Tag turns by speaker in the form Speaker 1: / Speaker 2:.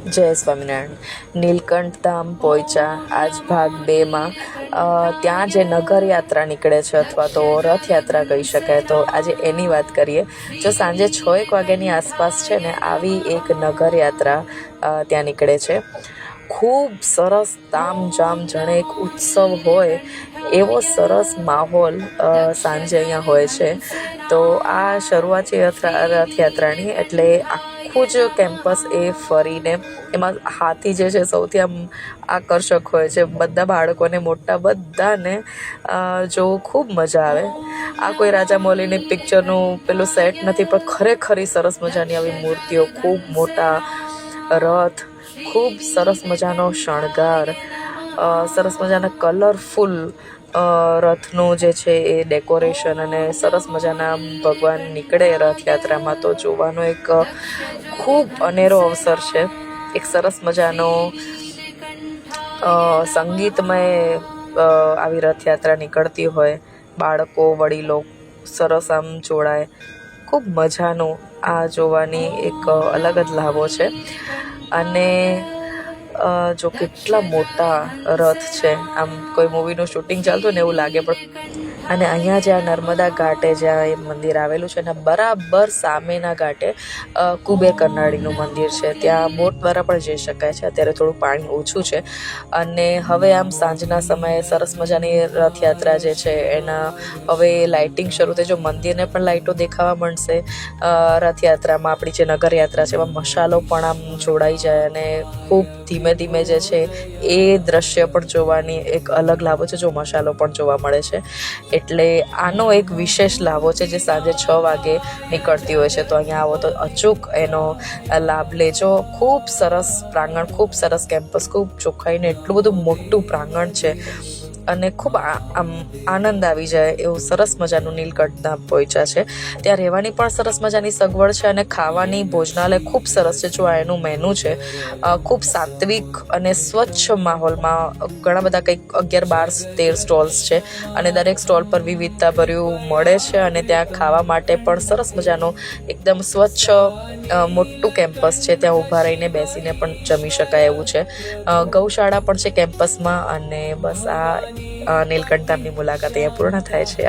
Speaker 1: જય સ્વામિનારાયણ. નીલકંઠ ધામ પોઈચા આજ ભાગ 2માં ત્યાં જે નગર યાત્રા નીકળે છે અથવા તો રથયાત્રા કહી શકાય, તો આજે એની વાત કરીએ. જો સાંજે 6-1 વાગ્યાની આસપાસ છે ને આવી એક નગર યાત્રા ત્યાં નીકળે છે. ખૂબ સરસ તામઝામ, જાણે એક ઉત્સવ હોય એવો સરસ માહોલ સાંજે અહીંયા હોય છે. તો આ શરૂઆત છે રથયાત્રાની, એટલે આખું જ કેમ્પસ એ ફરીને એમાં હાથી જે છે સૌથી આમ આકર્ષક હોય છે. બધા બાળકોને મોટા બધાને જોવું ખૂબ મજા આવે. આ કોઈ રાજા મૌલીની પિક્ચરનું પેલું સેટ નથી, પણ ખરેખર સરસ મજાની આવી મૂર્તિઓ, ખૂબ મોટા રથ, ખૂબ સરસ મજાનો શણગાર, સરસ મજાના કલરફુલ રથનું જે છે એ ડેકોરેશન, અને સરસ મજાના ભગવાન નીકળે રથયાત્રામાં તો જોવાનો એક ખૂબ અનેરો અવસર છે. એક સરસ મજાનો સંગીતમય આવી રથયાત્રા નીકળતી હોય, બાળકો વડીલો સરસ આમ જોડાય, ખૂબ મજાનું આ જોવાની એક અલગ જ લાવો છે. અને જો કેટલા મોટા રથ છે, આમ કોઈ મૂવીનું શૂટિંગ ચાલતું ને એવું લાગે. પણ અને અહીંયા જે આ નર્મદા ઘાટે જ્યાં એ મંદિર આવેલું છે ને બરાબર સામેના ઘાટે કુબેર કન્નાડીનું મંદિર છે. ત્યાં બોટ દ્વારા પણ જઈ શકાય છે. અત્યારે થોડું પાણી ઓછું છે. અને હવે આમ સાંજના સમયે સરસ મજાની રથયાત્રા જે છે એના હવે લાઇટિંગ શરૂ થઈ. જો મંદિરને પણ લાઇટો દેખાવા મળશે રથયાત્રામાં. આપણી જે નગરયાત્રા છે એમાં મશાલો પણ આમ જોડાઈ જાય, અને ખૂબ ધીમે ધીમે જે છે એ દ્રશ્ય પણ જોવાની એક અલગ લાભો છે, જો મશાલો પણ જોવા મળે છે. એટલે આનો એક વિશેષ લાભો છે જે સાંજે 6 વાગે નીકળતી હોય છે. તો અહીંયા આવો તો અચૂક એનો લાભ લેજો. ખૂબ સરસ પ્રાંગણ, ખૂબ સરસ કેમ્પસ, ખૂબ ચોખ્ખાઈને એટલું બધું મોટું પ્રાંગણ છે, અને ખૂબ આમ આનંદ આવી જાય એવું સરસ મજાનું નીલકંઠ ધામ પોઈચા છે. ત્યાં રહેવાની પણ સરસ મજાની સગવડ છે, અને ખાવાની ભોજનાલય ખૂબ સરસ છે. જો આ એનું મેનુ છે, ખૂબ સાત્વિક અને સ્વચ્છ માહોલમાં ઘણા બધા કંઈક 11-12-13 સ્ટોલ્સ છે, અને દરેક સ્ટોલ પર વિવિધતાભર્યું મળે છે. અને ત્યાં ખાવા માટે પણ સરસ મજાનું એકદમ સ્વચ્છ મોટું કેમ્પસ છે. ત્યાં ઊભા રહીને બેસીને પણ જમી શકાય એવું છે. ગૌશાળા પણ છે કેમ્પસમાં. અને બસ આ નીલકંઠ ધામની મુલાકાત અહીંયા પૂર્ણ થાય છે.